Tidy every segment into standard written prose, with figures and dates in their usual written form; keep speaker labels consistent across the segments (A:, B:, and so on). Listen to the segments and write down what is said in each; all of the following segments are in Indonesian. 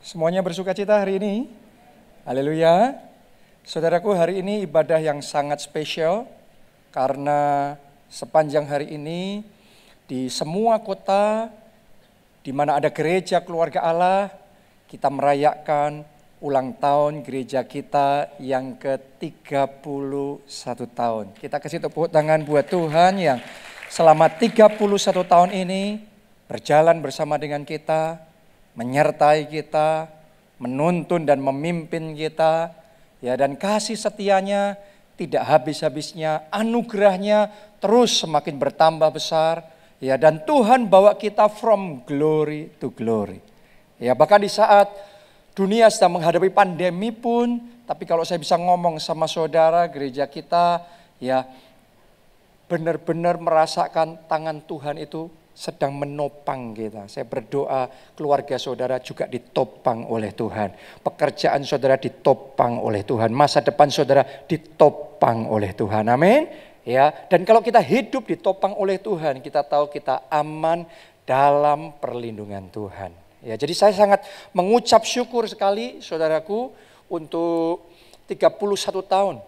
A: Semuanya bersukacita hari ini. Haleluya. Saudaraku, hari ini ibadah yang sangat spesial karena sepanjang hari ini di semua kota di mana ada gereja keluarga Allah, kita merayakan ulang tahun gereja kita yang ke-31 tahun. Kita kasih tepuk tangan buat Tuhan yang selama 31 tahun ini berjalan bersama dengan kita, menyertai kita, menuntun dan memimpin kita, ya, dan kasih setianya tidak habis-habisnya, anugerahnya terus semakin bertambah besar, ya, dan Tuhan bawa kita from glory to glory. Ya, bahkan di saat dunia sedang menghadapi pandemi pun, tapi kalau saya bisa ngomong sama saudara, gereja kita ya benar-benar merasakan tangan Tuhan itu sedang menopang kita. Saya berdoa keluarga saudara juga ditopang oleh Tuhan. Pekerjaan saudara ditopang oleh Tuhan. Masa depan saudara ditopang oleh Tuhan. Amin. Ya, dan kalau kita hidup ditopang oleh Tuhan, kita tahu kita aman dalam perlindungan Tuhan. Ya, jadi saya sangat mengucap syukur sekali saudaraku untuk 31 tahun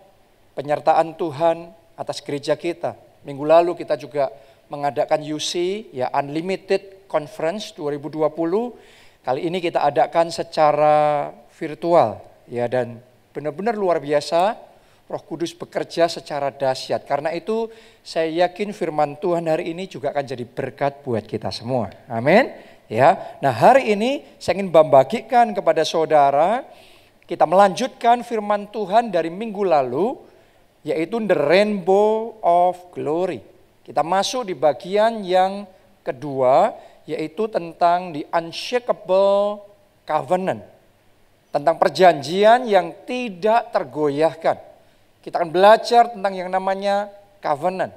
A: penyertaan Tuhan atas gereja kita. Minggu lalu kita juga mengadakan UC, ya, Unlimited Conference 2020. Kali ini kita adakan secara virtual, ya, dan benar-benar luar biasa. Roh Kudus bekerja secara dahsyat. Karena itu saya yakin firman Tuhan hari ini juga akan jadi berkat buat kita semua. Amin. Ya. Nah, hari ini saya ingin membagikan kepada saudara, kita melanjutkan firman Tuhan dari minggu lalu, yaitu The Rainbow of Glory. Kita masuk di bagian yang kedua, yaitu tentang the unshakable covenant. Tentang perjanjian yang tidak tergoyahkan. Kita akan belajar tentang yang namanya covenant.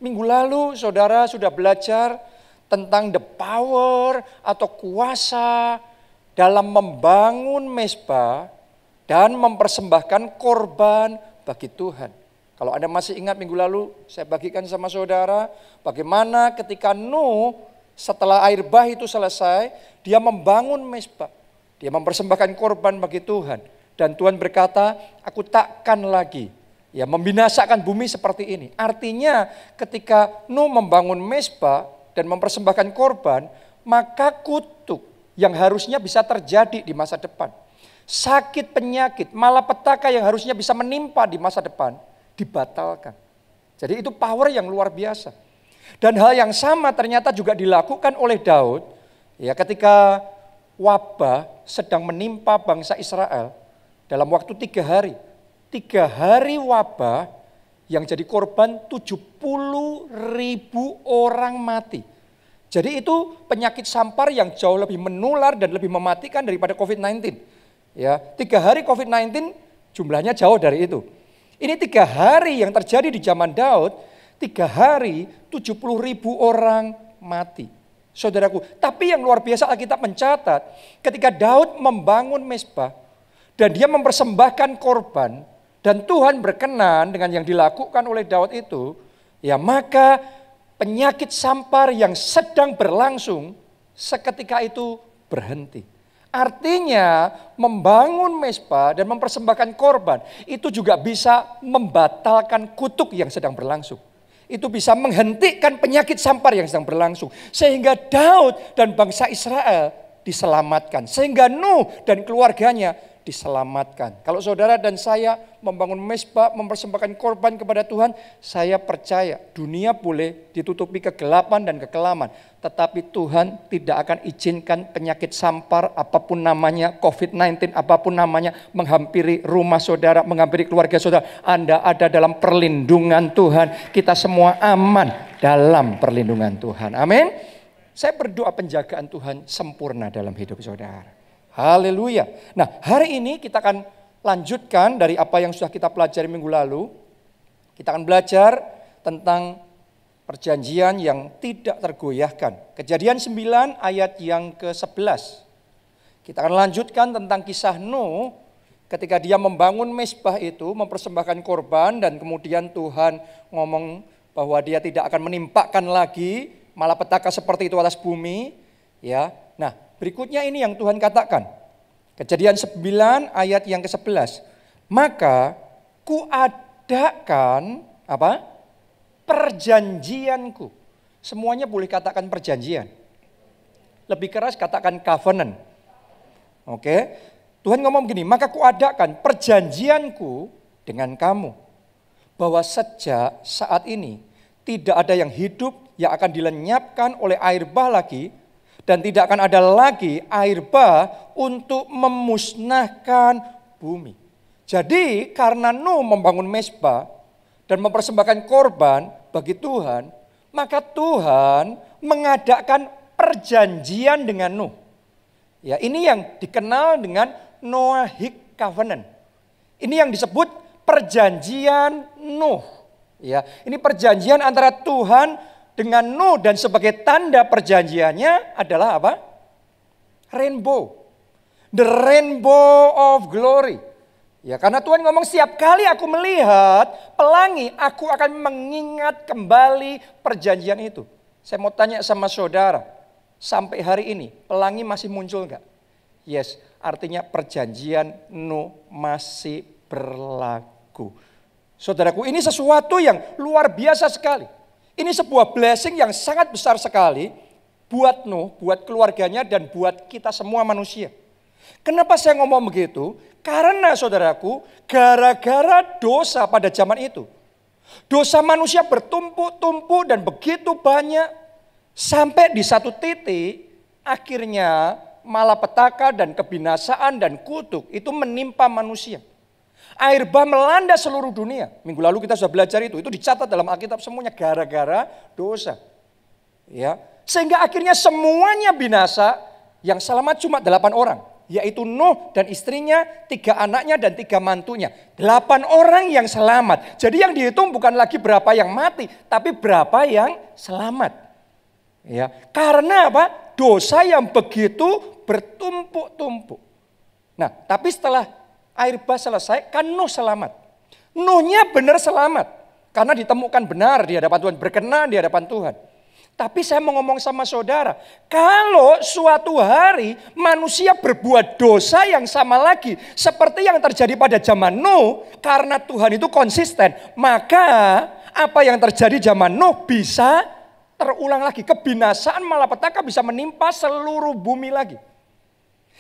A: Minggu lalu saudara sudah belajar tentang the power atau kuasa dalam membangun mezbah dan mempersembahkan korban bagi Tuhan. Kalau Anda masih ingat minggu lalu saya bagikan sama saudara bagaimana ketika Nuh setelah air bah itu selesai, dia membangun mezbah. Dia mempersembahkan korban bagi Tuhan. Dan Tuhan berkata, aku takkan lagi ya membinasakan bumi seperti ini. Artinya ketika Nuh membangun mezbah dan mempersembahkan korban, maka kutuk yang harusnya bisa terjadi di masa depan, sakit penyakit, malapetaka yang harusnya bisa menimpa di masa depan, dibatalkan. Jadi itu power yang luar biasa. Dan hal yang sama ternyata juga dilakukan oleh Daud ya ketika wabah sedang menimpa bangsa Israel dalam waktu 3 hari. 3 hari wabah yang jadi korban 70.000 orang mati. Jadi itu penyakit sampar yang jauh lebih menular dan lebih mematikan daripada COVID-19. Ya, 3 hari COVID-19 jumlahnya jauh dari itu. Ini 3 hari yang terjadi di zaman Daud, 3 hari 70.000 orang mati. Saudaraku, tapi yang luar biasa Alkitab mencatat, ketika Daud membangun mezbah dan dia mempersembahkan korban, dan Tuhan berkenan dengan yang dilakukan oleh Daud itu, ya maka penyakit sampar yang sedang berlangsung seketika itu berhenti. Artinya membangun mezbah dan mempersembahkan korban itu juga bisa membatalkan kutuk yang sedang berlangsung. Itu bisa menghentikan penyakit sampar yang sedang berlangsung. Sehingga Daud dan bangsa Israel diselamatkan. Sehingga Nuh dan keluarganya diselamatkan. Kalau saudara dan saya membangun mezbah, mempersembahkan korban kepada Tuhan, saya percaya dunia boleh ditutupi kegelapan dan kekelaman, tetapi Tuhan tidak akan izinkan penyakit sampar apapun namanya, COVID-19 apapun namanya, menghampiri rumah saudara, menghampiri keluarga saudara. Anda ada dalam perlindungan Tuhan. Kita semua aman dalam perlindungan Tuhan. Amin. Saya berdoa penjagaan Tuhan sempurna dalam hidup saudara. Haleluya. Nah, hari ini kita akan lanjutkan dari apa yang sudah kita pelajari minggu lalu. Kita akan belajar tentang perjanjian yang tidak tergoyahkan. Kejadian 9 ayat yang ke-11. Kita akan lanjutkan tentang kisah Nuh ketika dia membangun mezbah itu, mempersembahkan korban, dan kemudian Tuhan ngomong bahwa dia tidak akan menimpakan lagi malapetaka seperti itu atas bumi. Ya, nah berikutnya ini yang Tuhan katakan. Kejadian 9 ayat yang ke-11. Maka kuadakan apa? Perjanjianku. Semuanya boleh katakan perjanjian. Lebih keras katakan covenant. Oke. Tuhan ngomong begini, maka kuadakan perjanjianku dengan kamu. Bahwa sejak saat ini tidak ada yang hidup yang akan dilenyapkan oleh air bah lagi. Dan tidak akan ada lagi air bah untuk memusnahkan bumi. Jadi karena Nuh membangun mezbah dan mempersembahkan korban bagi Tuhan, maka Tuhan mengadakan perjanjian dengan Nuh. Ya, ini yang dikenal dengan Noahic Covenant. Ini yang disebut perjanjian Nuh. Ya, ini perjanjian antara Tuhan dengan Nuh, dan sebagai tanda perjanjiannya adalah apa? Rainbow. The rainbow of glory. Ya, karena Tuhan ngomong setiap kali aku melihat pelangi, aku akan mengingat kembali perjanjian itu. Saya mau tanya sama saudara, sampai hari ini pelangi masih muncul enggak? Yes, artinya perjanjian Nuh masih berlaku. Saudaraku, ini sesuatu yang luar biasa sekali. Ini sebuah blessing yang sangat besar sekali buat Nuh, buat keluarganya, dan buat kita semua manusia. Kenapa saya ngomong begitu? Karena saudaraku, gara-gara dosa pada zaman itu. Dosa manusia bertumpuk-tumpuk dan begitu banyak. Sampai di satu titik, akhirnya malapetaka dan kebinasaan dan kutuk itu menimpa manusia. Air bah melanda seluruh dunia. Minggu lalu kita sudah belajar itu dicatat dalam Alkitab semuanya gara-gara dosa. Ya, sehingga akhirnya semuanya binasa, yang selamat cuma 8 orang. Yaitu Nuh dan istrinya, 3 anaknya dan 3 mantunya. 8 orang yang selamat. Jadi yang dihitung bukan lagi berapa yang mati, tapi berapa yang selamat. Ya, karena apa? Dosa yang begitu bertumpuk-tumpuk. Nah, tapi setelah air bah selesai, kan Nuh selamat. Nuhnya benar selamat. Karena ditemukan benar di hadapan Tuhan, berkenan di hadapan Tuhan. Tapi saya mau ngomong sama saudara, kalau suatu hari manusia berbuat dosa yang sama lagi, seperti yang terjadi pada zaman Nuh, karena Tuhan itu konsisten, maka apa yang terjadi zaman Nuh bisa terulang lagi. Kebinasaan malapetaka bisa menimpa seluruh bumi lagi.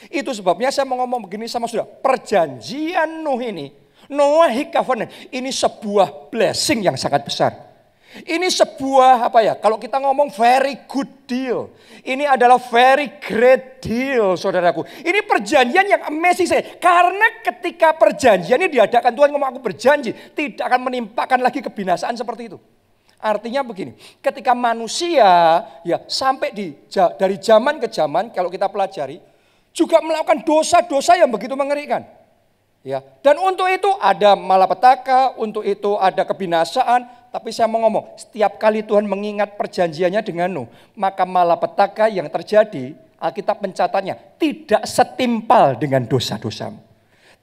A: Itu sebabnya saya mau ngomong begini sama saudara. Perjanjian Nuh ini, Noahic Covenant, ini sebuah blessing yang sangat besar. Ini sebuah apa ya, kalau kita ngomong very good deal. Ini adalah very great deal, saudaraku. Ini perjanjian yang amazing saya. Karena ketika perjanjian ini diadakan, Tuhan ngomong aku berjanji tidak akan menimpakan lagi kebinasaan seperti itu. Artinya begini, ketika manusia ya sampai dari zaman ke zaman, kalau kita pelajari, juga melakukan dosa-dosa yang begitu mengerikan. Ya, dan untuk itu ada malapetaka, untuk itu ada kebinasaan. Tapi saya mau ngomong, setiap kali Tuhan mengingat perjanjiannya dengan Nuh, maka malapetaka yang terjadi, Alkitab mencatatnya, tidak setimpal dengan dosa-dosamu.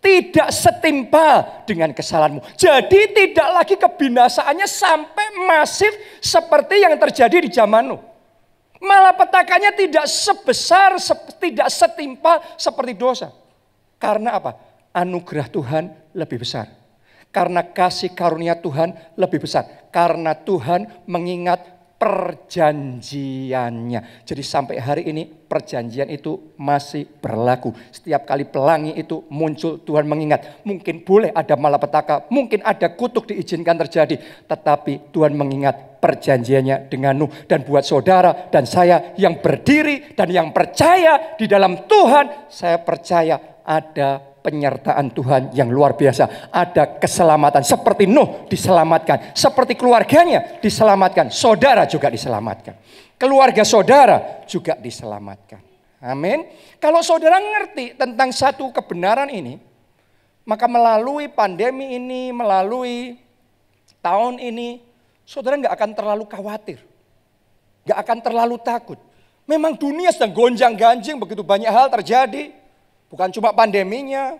A: Tidak setimpal dengan kesalahanmu. Jadi tidak lagi kebinasaannya sampai masif seperti yang terjadi di zaman Nuh. Malapetakannya tidak sebesar, tidak setimpal seperti dosa. Karena apa? Anugerah Tuhan lebih besar. Karena kasih karunia Tuhan lebih besar. Karena Tuhan mengingat perjanjiannya. Jadi sampai hari ini perjanjian itu masih berlaku. Setiap kali pelangi itu muncul, Tuhan mengingat. Mungkin boleh ada malapetaka, mungkin ada kutuk diizinkan terjadi. Tetapi Tuhan mengingat perjanjiannya dengan Nuh. Dan buat saudara dan saya yang berdiri dan yang percaya di dalam Tuhan, saya percaya ada penyertaan Tuhan yang luar biasa. Ada keselamatan. Seperti Nuh diselamatkan. Seperti keluarganya diselamatkan. Saudara juga diselamatkan. Keluarga saudara juga diselamatkan. Amin. Kalau saudara ngerti tentang satu kebenaran ini, maka melalui pandemi ini, melalui tahun ini, saudara gak akan terlalu khawatir. Gak akan terlalu takut. Memang dunia sedang gonjang-ganjing, begitu banyak hal terjadi. Bukan cuma pandeminya,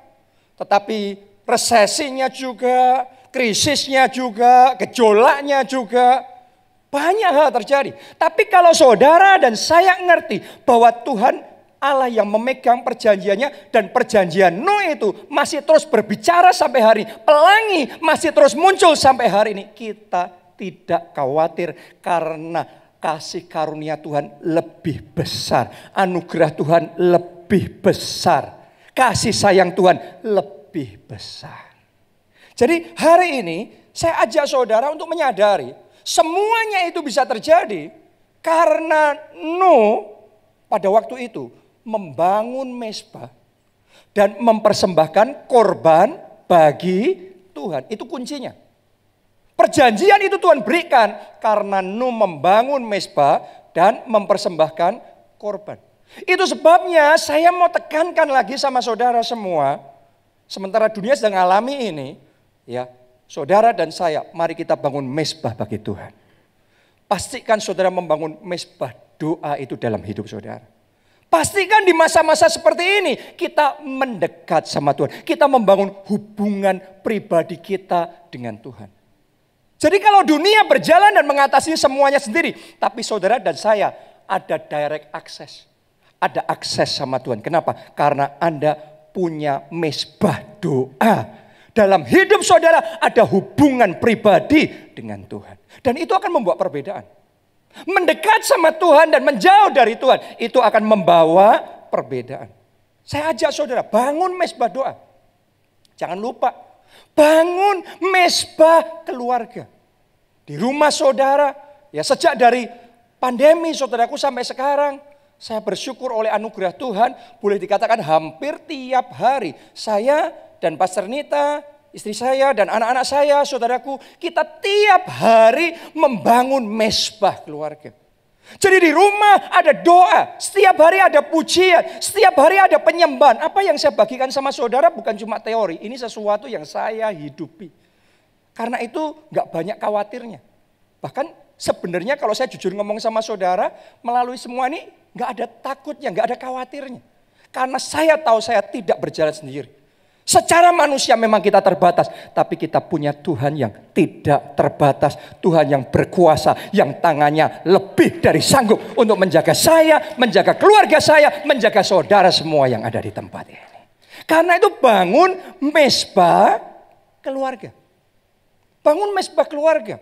A: tetapi resesinya juga, krisisnya juga, gejolaknya juga. Banyak hal terjadi. Tapi kalau saudara dan saya ngerti bahwa Tuhan Allah yang memegang perjanjiannya, dan perjanjian Nuh itu masih terus berbicara sampai hari ini. Pelangi masih terus muncul sampai hari ini. Kita tidak khawatir karena kasih karunia Tuhan lebih besar. Anugerah Tuhan lebih besar. Kasih sayang Tuhan lebih besar. Jadi hari ini saya ajak saudara untuk menyadari semuanya itu bisa terjadi karena Nuh pada waktu itu membangun mezbah dan mempersembahkan korban bagi Tuhan. Itu kuncinya. Perjanjian itu Tuhan berikan karena Nuh membangun mezbah dan mempersembahkan korban. Itu sebabnya saya mau tekankan lagi sama saudara semua. Sementara dunia sedang alami ini, ya, saudara dan saya, mari kita bangun mezbah bagi Tuhan. Pastikan saudara membangun mezbah doa itu dalam hidup saudara. Pastikan di masa-masa seperti ini kita mendekat sama Tuhan. Kita membangun hubungan pribadi kita dengan Tuhan. Jadi kalau dunia berjalan dan mengatasi semuanya sendiri, tapi saudara dan saya ada direct access. Ada akses sama Tuhan. Kenapa? Karena Anda punya mezbah doa. Dalam hidup saudara ada hubungan pribadi dengan Tuhan. Dan itu akan membuat perbedaan. Mendekat sama Tuhan dan menjauh dari Tuhan, itu akan membawa perbedaan. Saya ajak saudara, bangun mezbah doa. Jangan lupa, bangun mezbah keluarga. Di rumah saudara, ya sejak dari pandemi saudaraku sampai sekarang, saya bersyukur oleh anugerah Tuhan, boleh dikatakan hampir tiap hari saya dan Pastor Nita, istri saya dan anak-anak saya, saudaraku, kita tiap hari membangun mezbah keluarga. Jadi di rumah ada doa, setiap hari ada pujian, setiap hari ada penyembahan. Apa yang saya bagikan sama saudara bukan cuma teori, ini sesuatu yang saya hidupi. Karena itu gak banyak khawatirnya. Bahkan sebenarnya kalau saya jujur ngomong sama saudara, melalui semua ini gak ada takutnya, gak ada khawatirnya. Karena saya tahu saya tidak berjalan sendiri. Secara manusia memang kita terbatas, tapi kita punya Tuhan yang tidak terbatas. Tuhan yang berkuasa, yang tangannya lebih dari sanggup untuk menjaga saya, menjaga keluarga saya, menjaga saudara semua yang ada di tempat ini. Karena itu bangun mezbah keluarga. Bangun mezbah keluarga.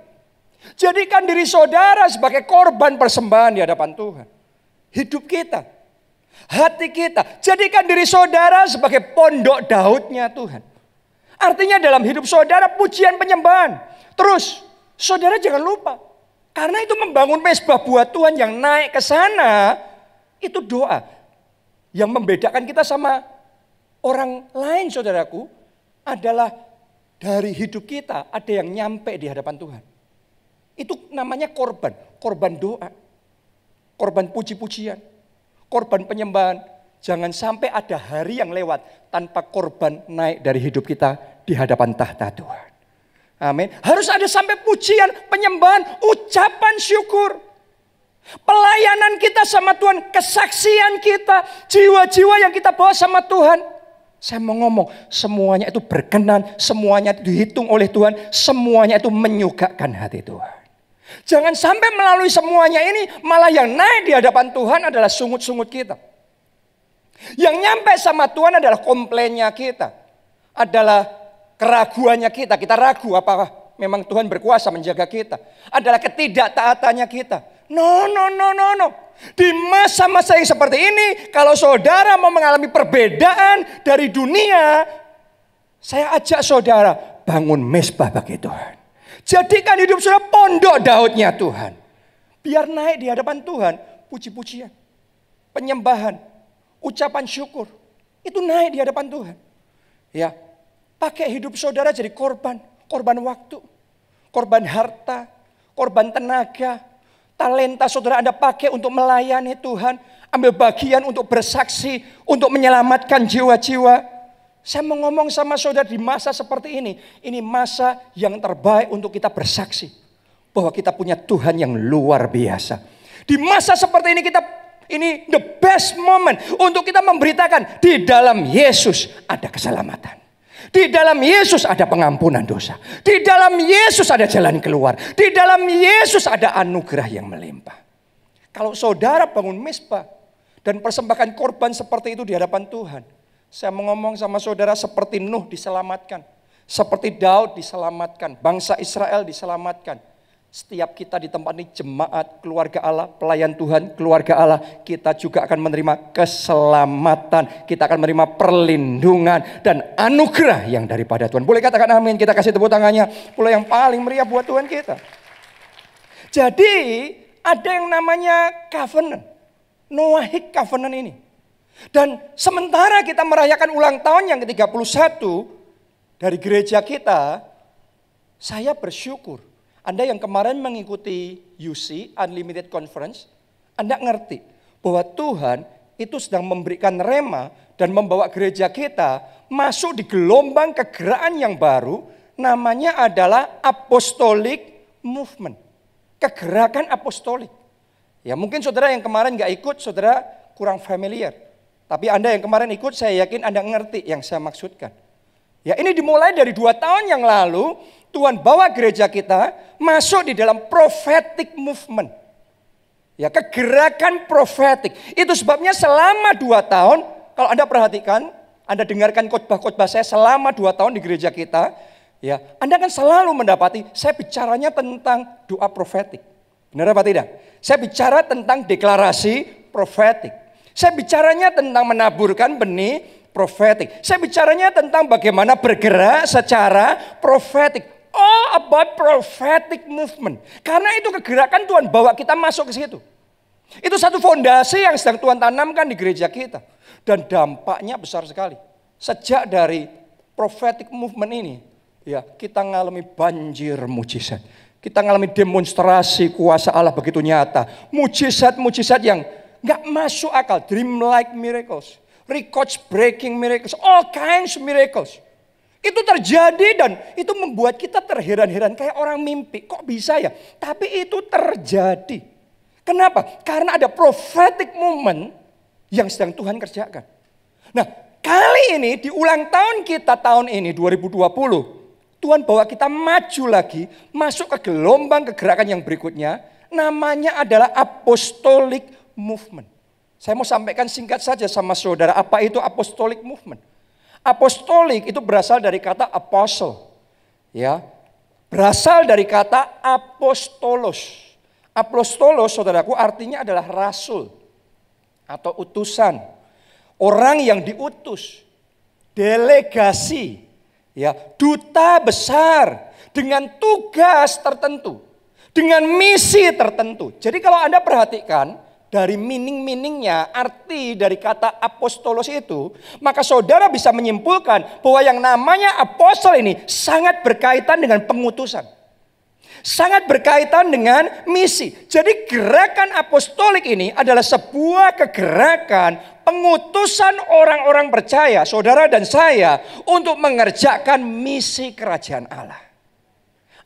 A: Jadikan diri saudara sebagai korban persembahan di hadapan Tuhan. Hidup kita. Hati kita, jadikan diri saudara sebagai pondok Daudnya Tuhan. Artinya dalam hidup saudara pujian penyembahan. Terus saudara jangan lupa, karena itu membangun mezbah buat Tuhan yang naik ke sana, itu doa. Yang membedakan kita sama orang lain saudaraku, adalah dari hidup kita ada yang nyampe di hadapan Tuhan. Itu namanya korban, korban doa, korban puji-pujian. Korban penyembahan, jangan sampai ada hari yang lewat tanpa korban naik dari hidup kita di hadapan tahta Tuhan. Amin. Harus ada sampai pujian, penyembahan, ucapan syukur. Pelayanan kita sama Tuhan, kesaksian kita, jiwa-jiwa yang kita bawa sama Tuhan. Saya mau ngomong, semuanya itu berkenan, semuanya itu dihitung oleh Tuhan, semuanya itu menyukakan hati Tuhan. Jangan sampai melalui semuanya ini malah yang naik di hadapan Tuhan adalah sungut-sungut kita. Yang nyampe sama Tuhan adalah komplainnya kita. Adalah keraguannya kita. Kita ragu apakah memang Tuhan berkuasa menjaga kita. Adalah ketidaktaatannya kita. No. Di masa-masa yang seperti ini, kalau saudara mau mengalami perbedaan dari dunia, saya ajak saudara bangun mezbah bagi Tuhan. Jadikan hidup saudara pondok Daudnya Tuhan. Biar naik di hadapan Tuhan puji-pujian, penyembahan, ucapan syukur. Itu naik di hadapan Tuhan. Ya, pakai hidup saudara jadi korban. Korban waktu, korban harta, korban tenaga. Talenta saudara Anda pakai untuk melayani Tuhan. Ambil bagian untuk bersaksi, untuk menyelamatkan jiwa-jiwa. Saya mau ngomong sama saudara di masa seperti ini. Ini masa yang terbaik untuk kita bersaksi. Bahwa kita punya Tuhan yang luar biasa. Di masa seperti ini ini the best moment untuk kita memberitakan. Di dalam Yesus ada keselamatan. Di dalam Yesus ada pengampunan dosa. Di dalam Yesus ada jalan keluar. Di dalam Yesus ada anugerah yang melimpah. Kalau saudara bangun mezbah dan persembahkan korban seperti itu di hadapan Tuhan. Saya mau ngomong sama saudara, seperti Nuh diselamatkan, seperti Daud diselamatkan, bangsa Israel diselamatkan. Setiap kita di tempat ini jemaat, keluarga Allah, pelayan Tuhan, keluarga Allah, kita juga akan menerima keselamatan. Kita akan menerima perlindungan dan anugerah yang daripada Tuhan. Boleh katakan amin, kita kasih tepuk tangannya. Pula yang paling meriah buat Tuhan kita. Jadi ada yang namanya covenant, Noahic covenant ini. Dan sementara kita merayakan ulang tahun yang ke-31 dari gereja kita, saya bersyukur. Anda yang kemarin mengikuti UC, Unlimited Conference, Anda ngerti bahwa Tuhan itu sedang memberikan rema dan membawa gereja kita masuk di gelombang kegerakan yang baru, namanya adalah Apostolic Movement. Kegerakan apostolik. Ya mungkin saudara yang kemarin gak ikut, saudara kurang familiar. Tapi Anda yang kemarin ikut, saya yakin Anda ngerti yang saya maksudkan. Ya ini dimulai dari 2 tahun yang lalu, Tuhan bawa gereja kita masuk di dalam prophetic movement. Ya, kegerakan prophetic. Itu sebabnya selama 2 tahun, kalau Anda perhatikan, Anda dengarkan khotbah-khotbah saya selama 2 tahun di gereja kita, ya, Anda akan selalu mendapati saya bicaranya tentang doa prophetic. Benar apa tidak? Saya bicara tentang deklarasi prophetic. Saya bicaranya tentang menaburkan benih prophetic. Saya bicaranya tentang bagaimana bergerak secara prophetic. All about prophetic movement. Karena itu kegerakan Tuhan bawa kita masuk ke situ. Itu satu fondasi yang sedang Tuhan tanamkan di gereja kita. Dan dampaknya besar sekali. Sejak dari prophetic movement ini, ya, kita mengalami banjir mujizat. Kita mengalami demonstrasi kuasa Allah begitu nyata. Mujizat-mujizat yang gak masuk akal. Dream-like miracles. Records breaking miracles. All kinds of miracles. Itu terjadi dan itu membuat kita terheran-heran kayak orang mimpi. Kok bisa ya? Tapi itu terjadi. Kenapa? Karena ada prophetic movement yang sedang Tuhan kerjakan. Nah, kali ini di ulang tahun kita tahun ini 2020, Tuhan bawa kita maju lagi, masuk ke gelombang kegerakan yang berikutnya, namanya adalah apostolic movement. Saya mau sampaikan singkat saja sama saudara, apa itu apostolic movement? Apostolik itu berasal dari kata apostle, ya, berasal dari kata apostolos. Apostolos, saudaraku, artinya adalah rasul atau utusan, orang yang diutus, delegasi, ya, duta besar dengan tugas tertentu, dengan misi tertentu. Jadi kalau Anda perhatikan, dari meaning-meaningnya, arti dari kata apostolos itu, maka saudara bisa menyimpulkan bahwa yang namanya apostol ini sangat berkaitan dengan pengutusan. Sangat berkaitan dengan misi. Jadi gerakan apostolik ini adalah sebuah kegerakan pengutusan orang-orang percaya, saudara dan saya, untuk mengerjakan misi kerajaan Allah.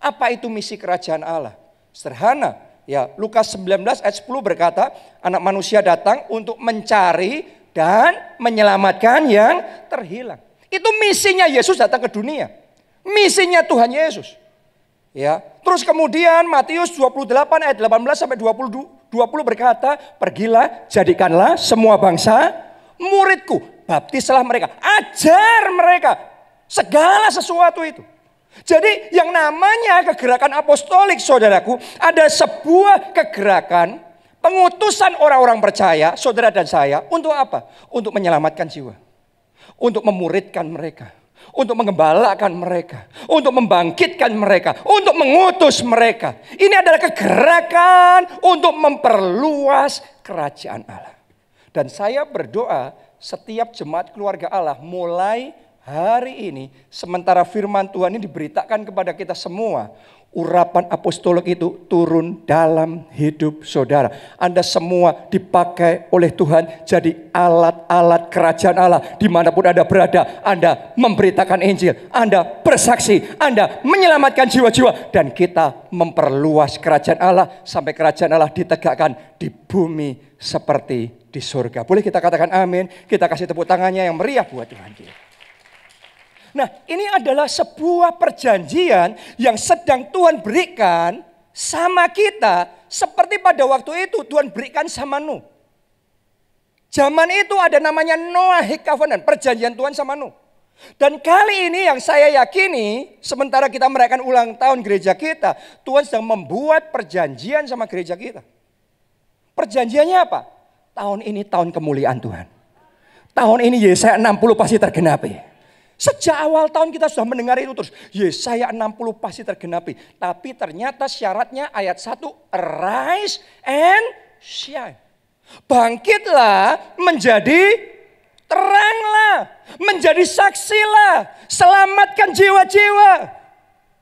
A: Apa itu misi kerajaan Allah? Sederhana. Ya, Lukas 19 ayat 10 berkata, anak manusia datang untuk mencari dan menyelamatkan yang terhilang. Itu misinya Yesus datang ke dunia. Misinya Tuhan Yesus. Ya, terus kemudian Matius 28 ayat 18 sampai 20 berkata, pergilah jadikanlah semua bangsa muridku, baptislah mereka, ajar mereka segala sesuatu itu. Jadi yang namanya kegerakan apostolik, saudaraku, ada sebuah kegerakan pengutusan orang-orang percaya, saudara dan saya, untuk apa? Untuk menyelamatkan jiwa, untuk memuridkan mereka, untuk mengembalakan mereka, untuk membangkitkan mereka, untuk mengutus mereka. Ini adalah kegerakan untuk memperluas kerajaan Allah. Dan saya berdoa setiap jemaat keluarga Allah mulai hari ini, sementara firman Tuhan ini diberitakan kepada kita semua, urapan apostolik itu turun dalam hidup saudara. Anda semua dipakai oleh Tuhan jadi alat-alat kerajaan Allah. Dimanapun Anda berada, Anda memberitakan Injil, Anda bersaksi, Anda menyelamatkan jiwa-jiwa. Dan kita memperluas kerajaan Allah sampai kerajaan Allah ditegakkan di bumi seperti di surga. Boleh kita katakan amin? Kita kasih tepuk tangannya yang meriah buat Tuhan kita. Nah, ini adalah sebuah perjanjian yang sedang Tuhan berikan sama kita seperti pada waktu itu Tuhan berikan sama Nuh. Zaman itu ada namanya Noahic Covenant, perjanjian Tuhan sama Nuh. Dan kali ini yang saya yakini, sementara kita merayakan ulang tahun gereja kita, Tuhan sedang membuat perjanjian sama gereja kita. Perjanjiannya apa? Tahun ini tahun kemuliaan Tuhan. Tahun ini Yesaya 60 pasti tergenapi. Sejak awal tahun kita sudah mendengar itu terus. Yesaya 60 pasti tergenapi. Tapi ternyata syaratnya ayat 1, arise and shine. Bangkitlah, menjadi teranglah, menjadi saksilah, selamatkan jiwa-jiwa.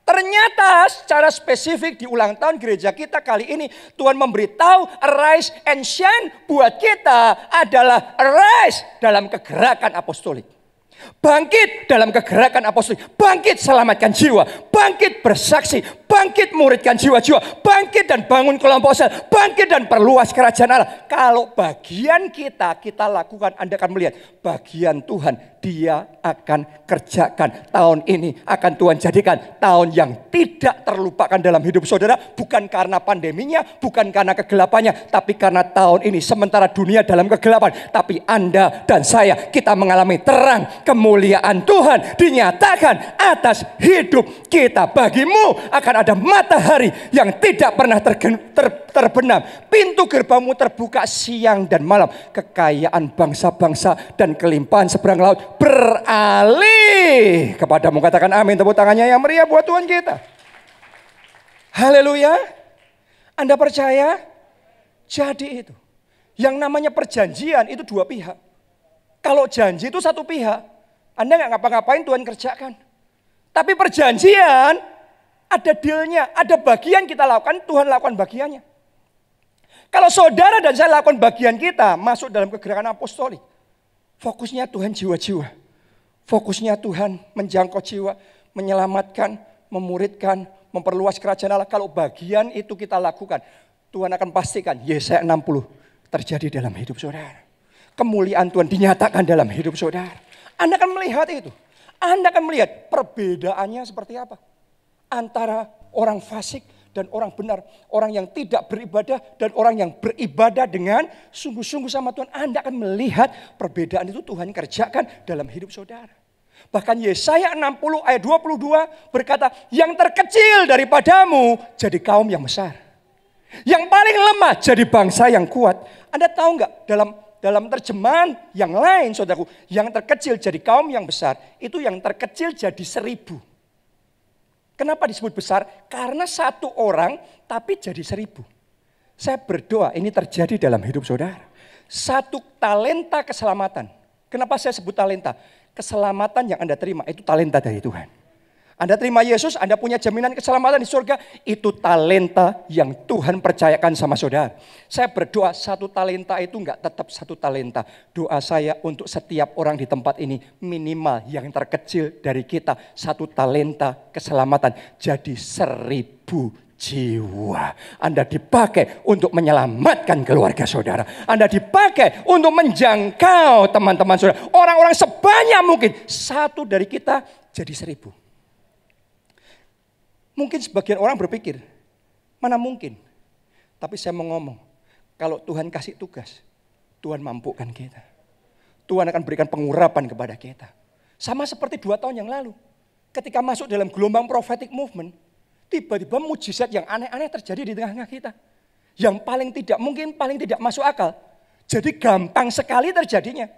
A: Ternyata secara spesifik di ulang tahun gereja kita kali ini Tuhan memberitahu arise and shine buat kita adalah arise dalam kegerakan apostolik. Bangkit dalam kegerakan apostolik, bangkit selamatkan jiwa, bangkit bersaksi, bangkit muridkan jiwa-jiwa, bangkit dan bangun kelompok sel, bangkit dan perluas kerajaan Allah. Kalau bagian kita lakukan, Anda akan melihat bagian Tuhan Dia akan kerjakan. Tahun ini akan Tuhan jadikan tahun yang tidak terlupakan dalam hidup saudara. Bukan karena pandeminya, bukan karena kegelapannya, tapi karena tahun ini sementara dunia dalam kegelapan, tapi Anda dan saya kita mengalami terang. Kemuliaan Tuhan dinyatakan atas hidup kita. Bagimu akan ada matahari yang tidak pernah terbenam. Pintu gerbangmu terbuka siang dan malam. Kekayaan bangsa-bangsa dan kelimpahan seberang laut beralih kepadamu. Katakan amin, tepuk tangannya yang meriah buat Tuhan kita. Haleluya. Anda percaya? Jadi itu. Yang namanya perjanjian itu dua pihak. Kalau janji itu satu pihak. Anda nggak ngapa-ngapain, Tuhan kerjakan. Tapi perjanjian ada dealnya, ada bagian kita lakukan, Tuhan lakukan bagiannya. Kalau saudara dan saya lakukan bagian kita, masuk dalam kegerakan apostolik. Fokusnya Tuhan jiwa-jiwa. Fokusnya Tuhan menjangkau jiwa, menyelamatkan, memuridkan, memperluas kerajaan Allah. Kalau bagian itu kita lakukan, Tuhan akan pastikan Yesaya 60 terjadi dalam hidup saudara. Kemuliaan Tuhan dinyatakan dalam hidup saudara. Anda akan melihat itu. Anda akan melihat perbedaannya seperti apa. Antara orang fasik dan orang benar. Orang yang tidak beribadah dan orang yang beribadah dengan sungguh-sungguh sama Tuhan. Anda akan melihat perbedaan itu Tuhan kerjakan dalam hidup saudara. Bahkan Yesaya 60 ayat 22 berkata, yang terkecil daripadamu jadi kaum yang besar. Yang paling lemah jadi bangsa yang kuat. Anda tahu nggak dalam terjemahan yang lain saudaraku, yang terkecil jadi kaum yang besar, itu yang terkecil jadi 1000. Kenapa disebut besar? Karena satu orang tapi jadi 1000. Saya berdoa ini terjadi dalam hidup saudara. Satu talenta keselamatan. Kenapa saya sebut talenta? Keselamatan yang Anda terima itu talenta dari Tuhan. Anda terima Yesus, Anda punya jaminan keselamatan di surga. Itu talenta yang Tuhan percayakan sama saudara. Saya berdoa satu talenta itu enggak tetap satu talenta. Doa saya untuk setiap orang di tempat ini minimal yang terkecil dari kita. Satu talenta keselamatan jadi 1000 jiwa. Anda dipakai untuk menyelamatkan keluarga saudara. Anda dipakai untuk menjangkau teman-teman saudara. Orang-orang sebanyak mungkin. Satu dari kita jadi 1000. Mungkin sebagian orang berpikir, mana mungkin. Tapi saya mau ngomong, kalau Tuhan kasih tugas, Tuhan mampukan kita. Tuhan akan berikan pengurapan kepada kita. Sama seperti 2 tahun yang lalu. Ketika masuk dalam gelombang prophetic movement, tiba-tiba mujizat yang aneh-aneh terjadi di tengah-tengah kita. Yang paling tidak mungkin, paling tidak masuk akal. Jadi gampang sekali terjadinya.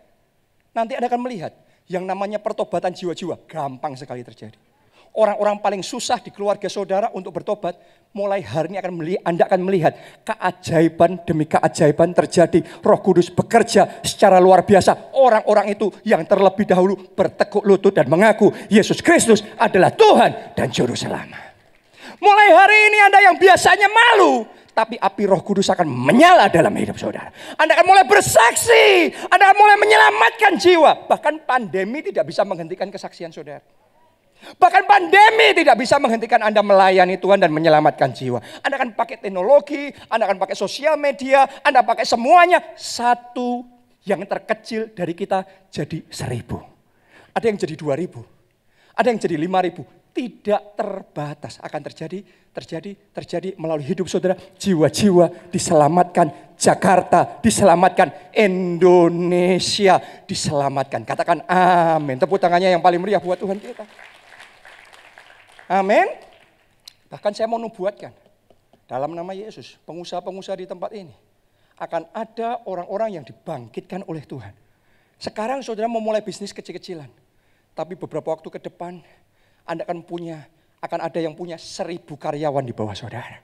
A: Nanti Anda akan melihat, yang namanya pertobatan jiwa-jiwa, gampang sekali terjadi. Orang-orang paling susah di keluarga saudara untuk bertobat, mulai hari ini Anda akan melihat keajaiban demi keajaiban terjadi. Roh Kudus bekerja secara luar biasa. Orang-orang itu yang terlebih dahulu bertekuk lutut dan mengaku Yesus Kristus adalah Tuhan dan Juru Selamat. Mulai hari ini Anda yang biasanya malu, tapi api Roh Kudus akan menyala dalam hidup saudara. Anda akan mulai bersaksi, Anda akan mulai menyelamatkan jiwa. Bahkan pandemi tidak bisa menghentikan kesaksian saudara. Bahkan pandemi tidak bisa menghentikan Anda melayani Tuhan dan menyelamatkan jiwa. Anda akan pakai teknologi, Anda akan pakai sosial media, Anda pakai semuanya. Satu yang terkecil dari kita jadi 1000. Ada yang jadi 2000. Ada yang jadi 5000. tidak terbatas. Akan terjadi melalui hidup saudara. Jiwa-jiwa diselamatkan, Jakarta diselamatkan, Indonesia diselamatkan. Katakan amin. Tepuk tangannya yang paling meriah buat Tuhan kita. Amin. Bahkan saya mau nubuatkan, dalam nama Yesus, pengusaha-pengusaha di tempat ini akan ada orang-orang yang dibangkitkan oleh Tuhan. Sekarang saudara mau mulai bisnis kecil-kecilan, tapi beberapa waktu ke depan Anda akan ada yang punya 1.000 karyawan di bawah saudara.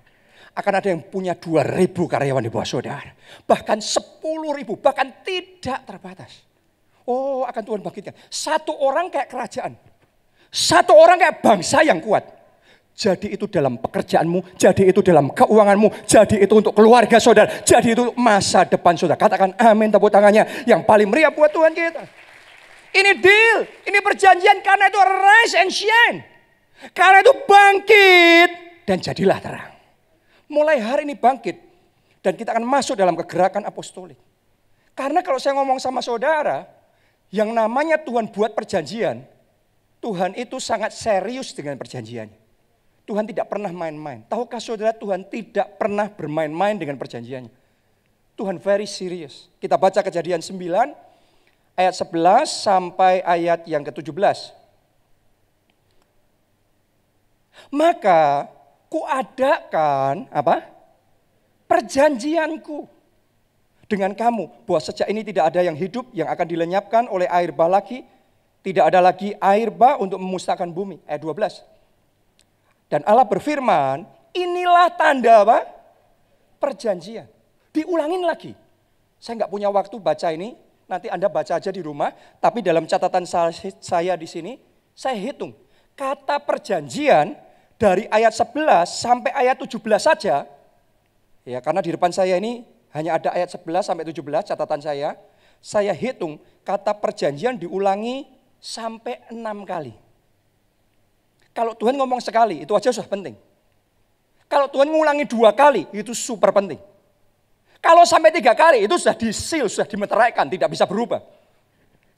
A: Akan ada yang punya 2.000 karyawan di bawah saudara. Bahkan 10.000, bahkan tidak terbatas. Oh, akan Tuhan bangkitkan. Satu orang kayak kerajaan. Satu orang kayak bangsa yang kuat. Jadi itu dalam pekerjaanmu, jadi itu dalam keuanganmu, jadi itu untuk keluarga saudara, jadi itu untuk masa depan saudara. Katakan amin, tepuk tangannya yang paling meriah buat Tuhan kita. Ini deal, ini perjanjian karena itu rise and shine. Karena itu bangkit dan jadilah terang. Mulai hari ini bangkit dan kita akan masuk dalam kegerakan apostolik. Karena kalau saya ngomong sama saudara, yang namanya Tuhan buat perjanjian, Tuhan itu sangat serius dengan perjanjiannya. Tuhan tidak pernah main-main. Tahukah saudara, Tuhan tidak pernah bermain-main dengan perjanjiannya. Tuhan very serious. Kita baca Kejadian 9 ayat 11 sampai ayat yang ke-17. Maka kuadakan perjanjianku dengan kamu, bahwa sejak ini tidak ada yang hidup yang akan dilenyapkan oleh air bah lagi, tidak ada lagi air bah untuk memusnahkan bumi. Ayat 12. Dan Allah berfirman, inilah tanda perjanjian. Diulangin lagi. Saya nggak punya waktu baca ini, nanti Anda baca aja di rumah. Tapi dalam catatan saya di sini, saya hitung. Kata perjanjian dari ayat 11 sampai ayat 17 saja. Ya, karena di depan saya ini hanya ada ayat 11 sampai 17 catatan saya. Saya hitung kata perjanjian diulangi sampai 6 kali. Kalau Tuhan ngomong sekali, itu aja sudah penting. Kalau Tuhan ngulangi 2 kali, itu super penting. Kalau sampai 3 kali, itu sudah disil, sudah dimeteraikan, tidak bisa berubah.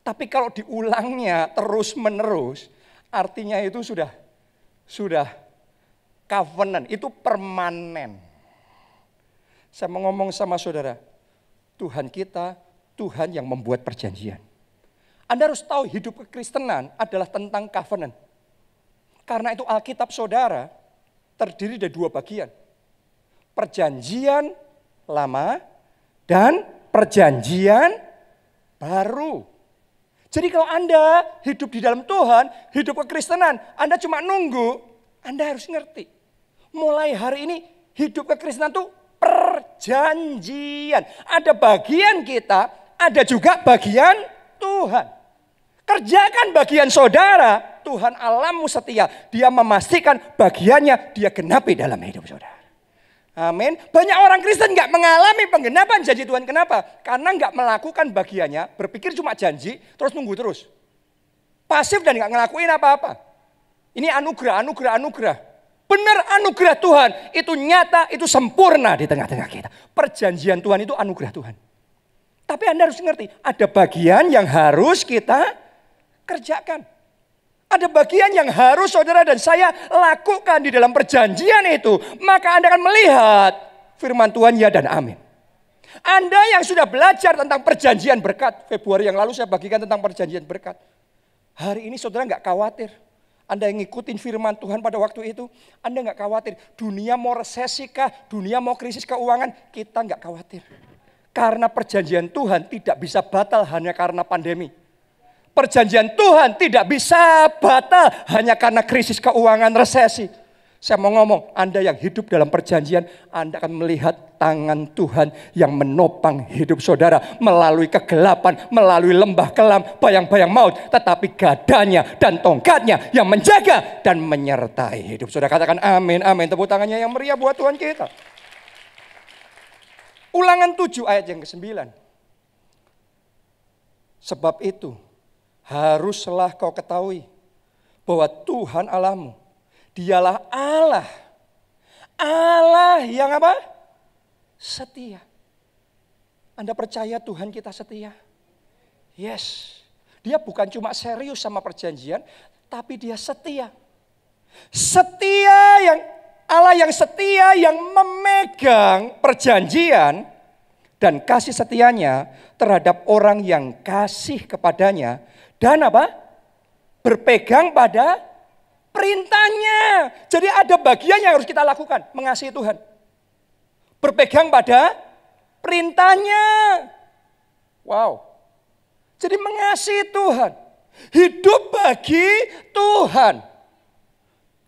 A: Tapi kalau diulangnya terus menerus, artinya itu sudah covenant, itu permanen. Saya mau ngomong sama saudara, Tuhan kita, Tuhan yang membuat perjanjian. Anda harus tahu hidup kekristenan adalah tentang covenant. Karena itu Alkitab saudara terdiri dari 2 bagian. Perjanjian lama dan perjanjian baru. Jadi kalau Anda hidup di dalam Tuhan, hidup kekristenan, Anda cuma nunggu, Anda harus ngerti. Mulai hari ini hidup kekristenan itu perjanjian. Ada bagian kita, ada juga bagian Tuhan. Kerjakan bagian saudara, Tuhan Allahmu setia. Dia memastikan bagiannya dia genapi dalam hidup saudara. Amin. Banyak orang Kristen gak mengalami penggenapan janji Tuhan. Kenapa? Karena gak melakukan bagiannya, berpikir cuma janji, terus nunggu terus. Pasif dan gak ngelakuin apa-apa. Ini anugerah. Benar anugerah Tuhan, itu nyata, itu sempurna di tengah-tengah kita. Perjanjian Tuhan itu anugerah Tuhan. Tapi Anda harus ngerti, ada bagian yang harus kita kerjakan. Ada bagian yang harus saudara dan saya lakukan di dalam perjanjian itu. Maka Anda akan melihat firman Tuhan ya dan amin. Anda yang sudah belajar tentang perjanjian berkat. Februari yang lalu saya bagikan tentang perjanjian berkat. Hari ini saudara gak khawatir. Anda yang ngikutin firman Tuhan pada waktu itu. Anda gak khawatir. Dunia mau resesi kah? Dunia mau krisis keuangan? Kita gak khawatir. Karena perjanjian Tuhan tidak bisa batal hanya karena pandemi. Perjanjian Tuhan tidak bisa batal hanya karena krisis keuangan resesi. Saya mau ngomong, Anda yang hidup dalam perjanjian, Anda akan melihat tangan Tuhan yang menopang hidup saudara melalui kegelapan, melalui lembah kelam, bayang-bayang maut. Tetapi gadanya dan tongkatnya yang menjaga dan menyertai hidup saudara. Katakan amin, amin. Tepuk tangannya yang meriah buat Tuhan kita. Ulangan 7 ayat yang ke-9. Sebab itu, haruslah kau ketahui bahwa Tuhan Allahmu, dialah Allah. Allah yang apa? Setia. Anda percaya Tuhan kita setia? Yes. Dia bukan cuma serius sama perjanjian, tapi dia setia. Allah yang setia yang memegang perjanjian dan kasih setianya terhadap orang yang kasih kepadanya dan apa? Berpegang pada perintahnya. Jadi ada bagian yang harus kita lakukan, mengasihi Tuhan. Berpegang pada perintahnya. Wow. Jadi mengasihi Tuhan. Hidup bagi Tuhan.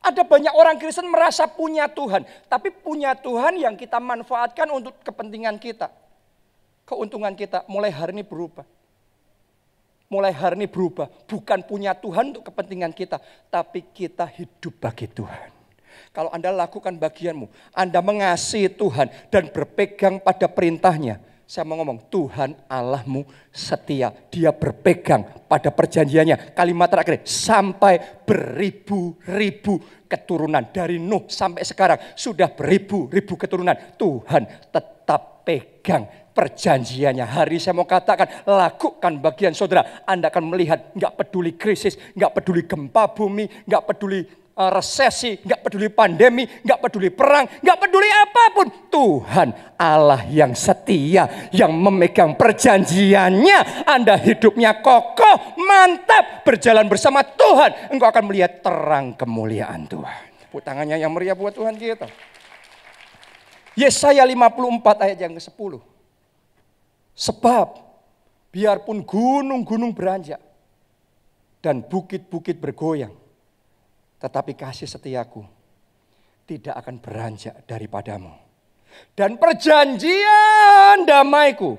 A: Ada banyak orang Kristen merasa punya Tuhan. Tapi punya Tuhan yang kita manfaatkan untuk kepentingan kita. Keuntungan kita mulai hari ini berubah. Mulai hari ini berubah. Bukan punya Tuhan untuk kepentingan kita. Tapi kita hidup bagi Tuhan. Kalau Anda lakukan bagianmu. Anda mengasihi Tuhan dan berpegang pada perintahnya. Saya mau ngomong, Tuhan Allahmu setia. Dia berpegang pada perjanjiannya. Kalimat terakhir, sampai beribu-ribu keturunan. Dari Nuh sampai sekarang sudah beribu-ribu keturunan. Tuhan tetap pegang perjanjiannya. Hari ini saya mau katakan, lakukan bagian saudara. Anda akan melihat, gak peduli krisis, gak peduli gempa bumi, gak peduli resesi, gak peduli pandemi, gak peduli perang, gak peduli apapun. Tuhan Allah yang setia, yang memegang perjanjiannya. Anda hidupnya kokoh, mantap, berjalan bersama Tuhan. Engkau akan melihat terang kemuliaan Tuhan. Tepuk tangannya yang meriah buat Tuhan kita. Yesaya 54 ayat yang ke-10. Sebab biarpun gunung-gunung beranjak dan bukit-bukit bergoyang, tetapi kasih setiaku tidak akan beranjak daripadamu. Dan perjanjian damaiku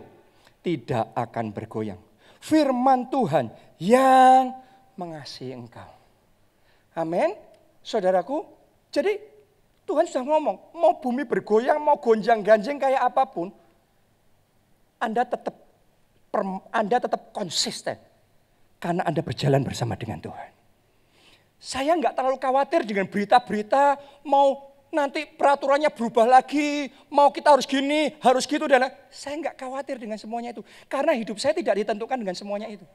A: tidak akan bergoyang. Firman Tuhan yang mengasihi engkau. Amin. Saudaraku, jadi Tuhan sudah ngomong, mau bumi bergoyang, mau gonjang-ganjing kayak apapun, Anda tetap konsisten. Karena Anda berjalan bersama dengan Tuhan. Saya nggak terlalu khawatir dengan berita-berita mau nanti peraturannya berubah lagi, mau kita harus gini, harus gitu dan saya nggak khawatir dengan semuanya itu. Karena hidup saya tidak ditentukan dengan semuanya itu.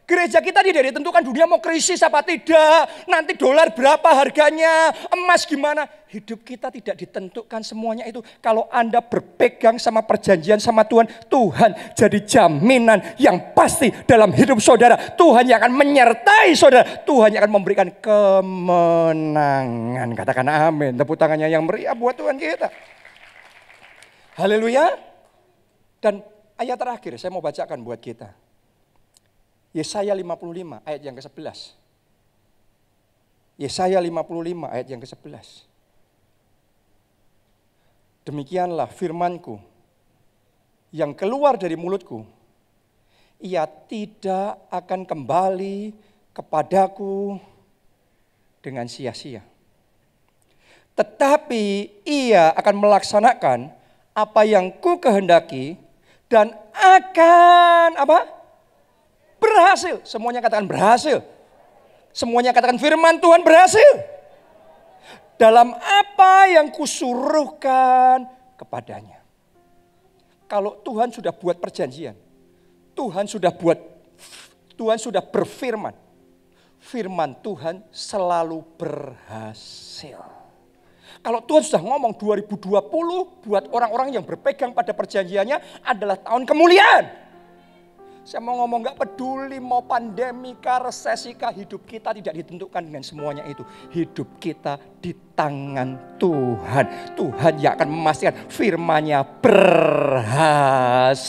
A: Gereja kita tidak ditentukan dunia mau krisis apa tidak, nanti dolar berapa harganya, emas gimana. Hidup kita tidak ditentukan semuanya itu. Kalau Anda berpegang sama perjanjian sama Tuhan, Tuhan jadi jaminan yang pasti dalam hidup saudara. Tuhan yang akan menyertai saudara, Tuhan yang akan memberikan kemenangan. Katakan amin, tepuk tangannya yang meriah buat Tuhan kita. Haleluya. Dan ayat terakhir saya mau bacakan buat kita. Yesaya 55 ayat yang ke-11. Yesaya 55 ayat yang ke-11. Demikianlah firmanku yang keluar dari mulutku. Ia tidak akan kembali kepadaku dengan sia-sia. Tetapi ia akan melaksanakan apa yang ku kehendaki dan akan apa? Berhasil. Semuanya katakan berhasil. Semuanya katakan firman Tuhan berhasil. Dalam apa yang kusuruhkan kepadanya. Kalau Tuhan sudah buat perjanjian. Tuhan sudah berfirman. Firman Tuhan selalu berhasil. Kalau Tuhan sudah ngomong 2020 buat orang-orang yang berpegang pada perjanjiannya adalah tahun kemuliaan. Saya mau ngomong gak peduli mau pandemi kah, resesi kah, hidup kita tidak ditentukan dengan semuanya itu. Hidup kita di tangan Tuhan. Tuhan yang akan memastikan firman-Nya berhasil.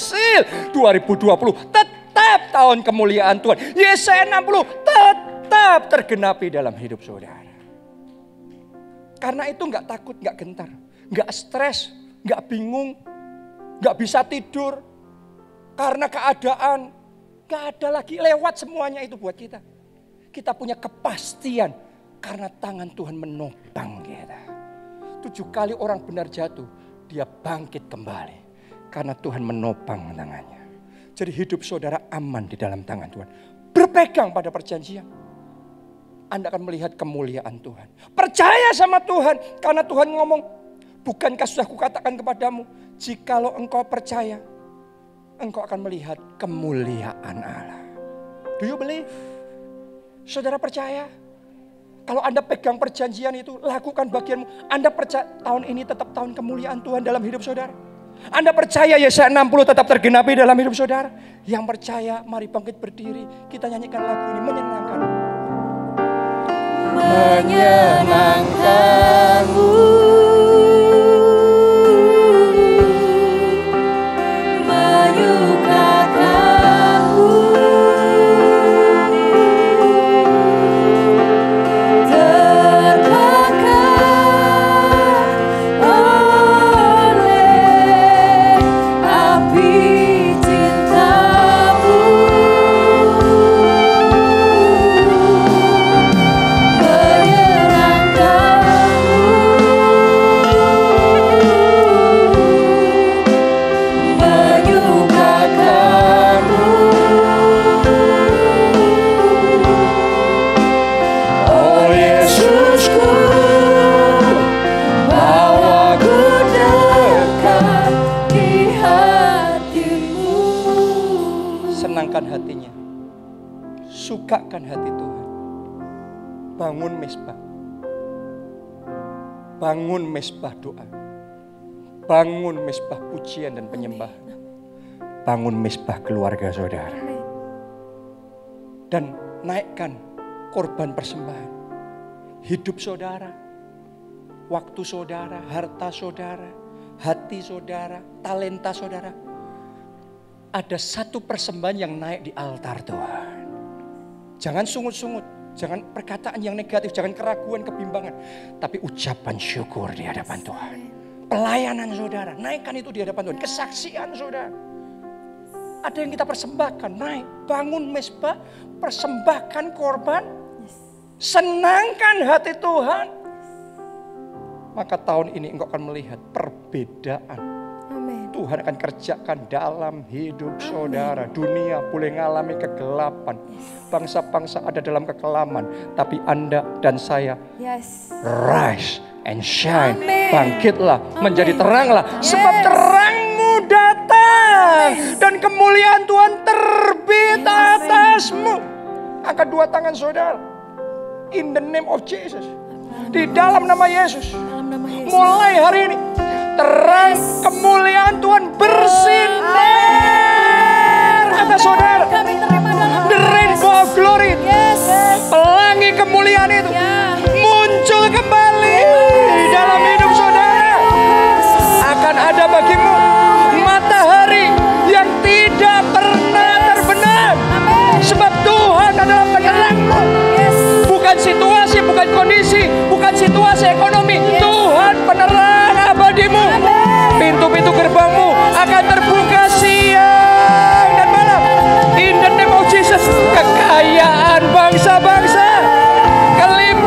A: 2020 tetap tahun kemuliaan Tuhan. Yesaya 60 tetap tergenapi dalam hidup saudara. Karena itu gak takut, gak gentar, gak stres, gak bingung, gak bisa tidur. Karena keadaan, gak ada lagi, lewat semuanya itu buat kita. Kita punya kepastian karena tangan Tuhan menopang kita. 7 kali orang benar jatuh, dia bangkit kembali. Karena Tuhan menopang tangannya. Jadi hidup saudara aman di dalam tangan Tuhan. Berpegang pada perjanjian. Anda akan melihat kemuliaan Tuhan. Percaya sama Tuhan, karena Tuhan ngomong, bukankah sudah kukatakan kepadamu, jikalau engkau percaya, engkau akan melihat kemuliaan Allah. Do you believe? Saudara percaya? Kalau Anda pegang perjanjian itu, lakukan bagianmu. Anda percaya tahun ini tetap tahun kemuliaan Tuhan dalam hidup saudara. Anda percaya Yesaya 60 tetap tergenapi dalam hidup saudara. Yang percaya, mari bangkit berdiri. Kita nyanyikan lagu ini, menyenangkan.
B: Menyenangkanmu, menyukakanmu, terbakar oleh api cintamu.
A: Senangkan hatinya, sukakan hati Tuhan. Bangun mesbah, bangun mesbah doa, bangun mesbah pujian dan penyembahan, bangun mesbah keluarga saudara, dan naikkan korban persembahan. Hidup saudara, waktu saudara, harta saudara, hati saudara, talenta saudara. Ada satu persembahan yang naik di altar Tuhan. Jangan sungut-sungut, jangan perkataan yang negatif, jangan keraguan, kebimbangan. Tapi ucapan syukur di hadapan Tuhan. Pelayanan saudara, naikkan itu di hadapan Tuhan. Kesaksian saudara. Ada yang kita persembahkan, naik. Bangun mesbah, persembahkan korban. Senangkan hati Tuhan. Maka tahun ini engkau akan melihat perbedaan. Tuhan akan kerjakan dalam hidup saudara. Dunia boleh mengalami kegelapan. Bangsa-bangsa ada dalam kekelaman. Tapi Anda dan saya rise and shine. Bangkitlah, menjadi teranglah. Sebab terangmu datang. Dan kemuliaan Tuhan terbit atasmu. Angkat dua tangan saudara. In the name of Jesus. Di dalam nama Yesus. Mulai hari ini. Terang kemuliaan Tuhan bersinar atas saudara. The rainbow of glory. Pelangi kemuliaan itu muncul kembali dalam hidup saudara. Akan ada bagimu matahari yang tidak pernah terbenam. Sebab Tuhan adalah penerangmu. Bukan situasi, bukan kondisi, bukan situasi ekonomi. Tuhan penerang abadimu. Pintu-pintu gerbangmu akan terbuka siang dan malam. In the name of Jesus. Kekayaan bangsa-bangsa, kelimpahan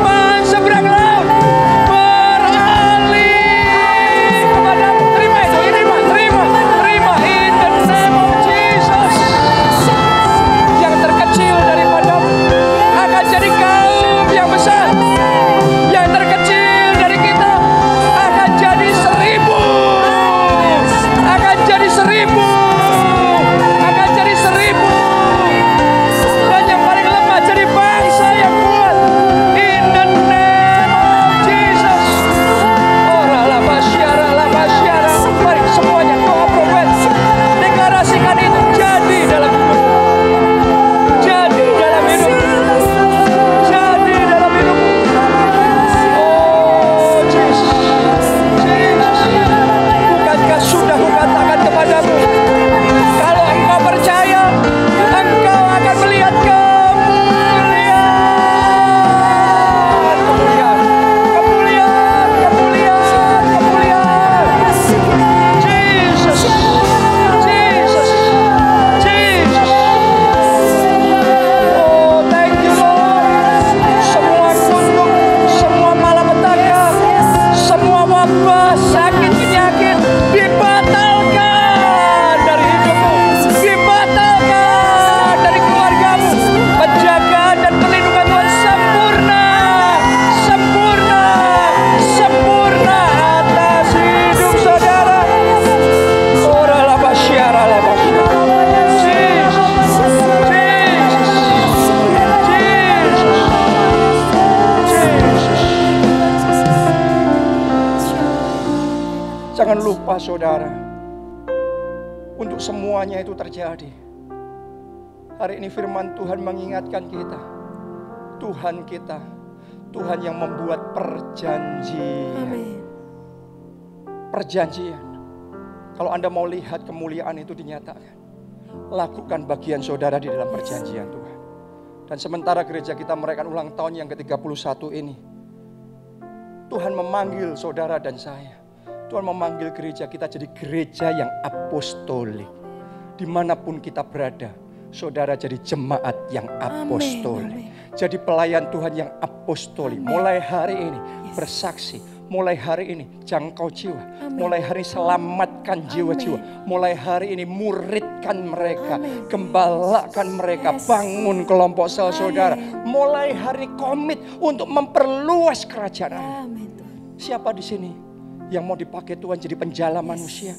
A: saudara. Untuk semuanya itu terjadi. Hari ini firman Tuhan mengingatkan kita. Tuhan kita, Tuhan yang membuat perjanjian.
B: Amin.
A: Perjanjian. Kalau Anda mau lihat kemuliaan itu dinyatakan, lakukan bagian saudara di dalam perjanjian Tuhan. Dan sementara gereja kita merayakan ulang tahun yang ke-31 ini, Tuhan memanggil saudara dan saya. Tuhan memanggil gereja kita jadi gereja yang apostolik. Dimanapun kita berada, saudara jadi jemaat yang apostolik. Jadi pelayan Tuhan yang apostolik. Mulai hari ini bersaksi. Mulai hari ini jangkau jiwa. Mulai hari ini selamatkan jiwa-jiwa. Mulai hari ini muridkan mereka. Gembalakan mereka. Bangun kelompok sel saudara. Mulai hari ini komit untuk memperluas kerajaan Allah. Siapa di sini yang mau dipakai Tuhan jadi penjala manusia?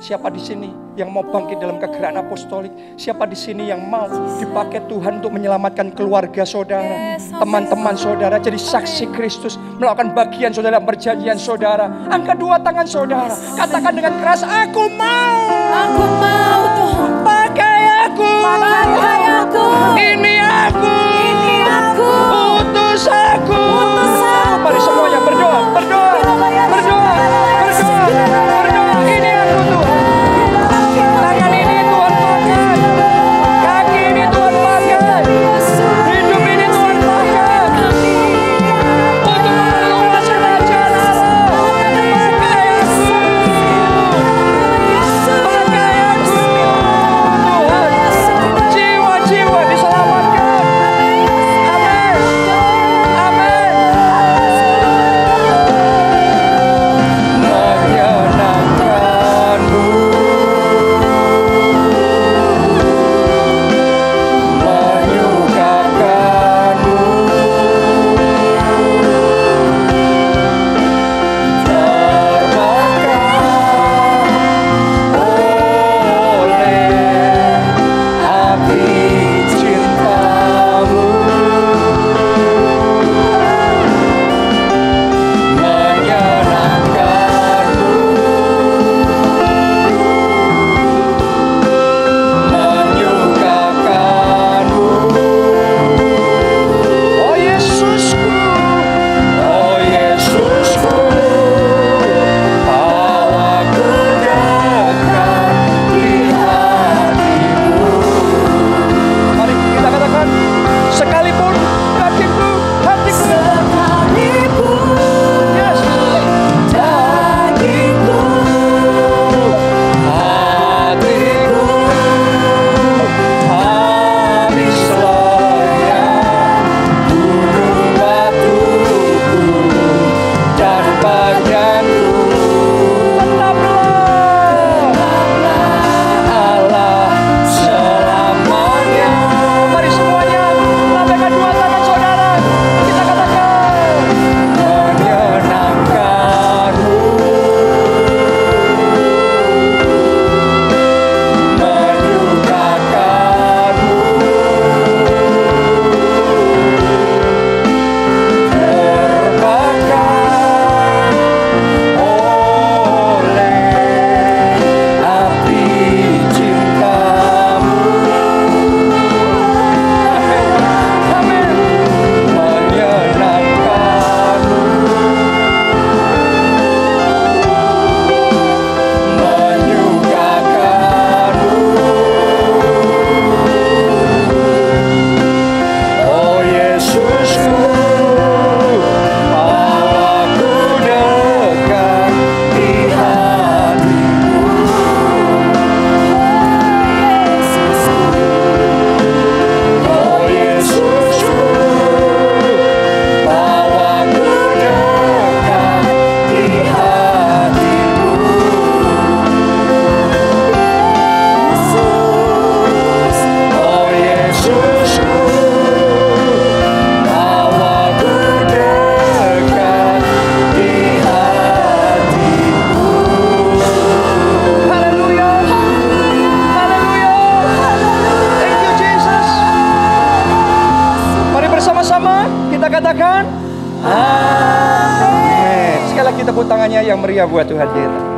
A: Siapa di sini yang mau bangkit dalam kegerakan apostolik? Siapa di sini yang mau dipakai Tuhan untuk menyelamatkan keluarga saudara, teman-teman saudara, jadi saksi Kristus, melakukan bagian saudara dalam perjanjian saudara? Angkat dua tangan saudara, katakan dengan keras, aku mau.
B: Aku mau Tuhan.
A: Pakai aku.
B: Pakai aku.
A: Ini aku.
B: Ini aku.
A: Utus aku.
B: Utus aku.
A: Mari semuanya berdoa, berdoa, berdoa, berdoa, berdoa. Ini aku Tuhan. Tangan ini Tuhan pakai. Kaki ini Tuhan pakai. Hidup ini Tuhan pakai. Untuk memperluas kerajaan Allah. Pakai aku. Pakai aku. Tuhan. Jiwa-jiwa diselamatkan. Amin. Amin. Menyenangkanmu, menyukakanmu, terbakar oleh api cintamu, menyenangkanmu, menyukakanmu. Oh Yesusku, oh Yesusku, bawaku dekat di hatimu. Mari kita katakan, sekalipun bagiku, hatiku, yes,
B: Dagingku.
A: hatiku, habis lenyap gunung batuku dan badanku. Tetaplah Allah selamanya. Mari semuanya lambaikan dua tangan saudara. Kita katakan, menyenangkanmu, menyukakanmu, terbakar oleh api cintamu. Amin. Menyenangkanmu, menyukakanmu. Oh Yesusku, bawaku dekat di hatimu. Oh Yesusku, bawaku dekat di hatimu. Oh Yesusku, bawaku dekat di hatimu. Haleluya, haleluya, thank you Jesus. Mari bersama-sama kita katakan, amin. Sekali lagi tepuk tangannya yang meriah buat Tuhan kita.